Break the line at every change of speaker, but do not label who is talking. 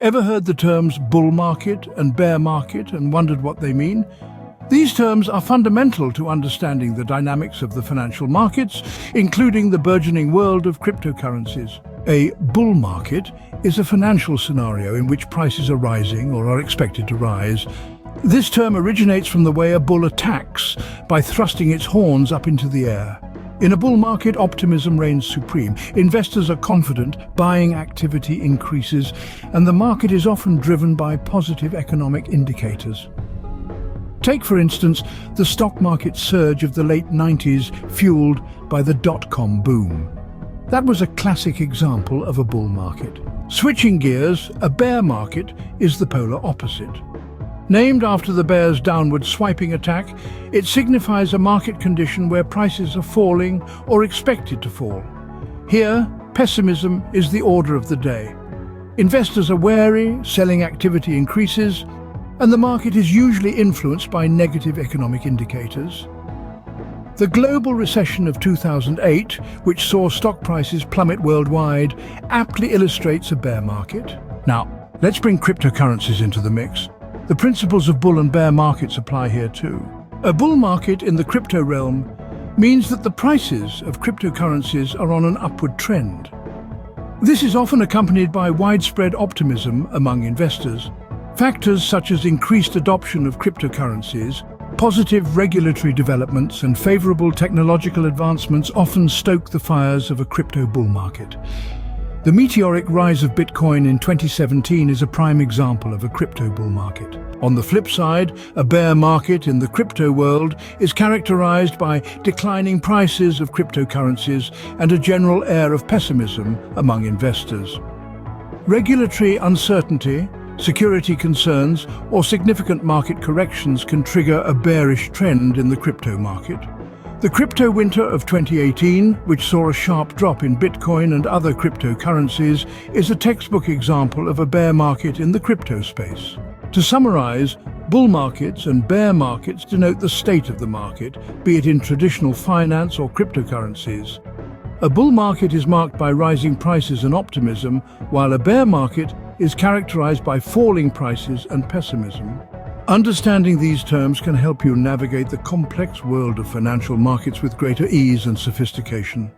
Ever heard the terms bull market and bear market and wondered what they mean? These terms are fundamental to understanding the dynamics of the financial markets, including the burgeoning world of cryptocurrencies. A bull market is a financial scenario in which prices are rising or are expected to rise. This term originates from the way a bull attacks by thrusting its horns up into the air. In a bull market, optimism reigns supreme. Investors are confident, buying activity increases, and the market is often driven by positive economic indicators. Take, for instance, the stock market surge of the late 90s, fueled by the dot-com boom. That was a classic example of a bull market. Switching gears, a bear market is the polar opposite. Named after the bear's downward swiping attack, it signifies a market condition where prices are falling or expected to fall. Here, pessimism is the order of the day. Investors are wary, selling activity increases, and the market is usually influenced by negative economic indicators. The global recession of 2008, which saw stock prices plummet worldwide, aptly illustrates a bear market. Now, let's bring cryptocurrencies into the mix. The principles of bull and bear markets apply here too. A bull market in the crypto realm means that the prices of cryptocurrencies are on an upward trend. This is often accompanied by widespread optimism among investors. Factors such as increased adoption of cryptocurrencies, positive regulatory developments, and favorable technological advancements often stoke the fires of a crypto bull market. The meteoric rise of Bitcoin in 2017 is a prime example of a crypto bull market. On the flip side, a bear market in the crypto world is characterized by declining prices of cryptocurrencies and a general air of pessimism among investors. Regulatory uncertainty, security concerns, or significant market corrections can trigger a bearish trend in the crypto market. The crypto winter of 2018, which saw a sharp drop in Bitcoin and other cryptocurrencies, is a textbook example of a bear market in the crypto space. To summarize, bull markets and bear markets denote the state of the market, be it in traditional finance or cryptocurrencies. A bull market is marked by rising prices and optimism, while a bear market is characterized by falling prices and pessimism. Understanding these terms can help you navigate the complex world of financial markets with greater ease and sophistication.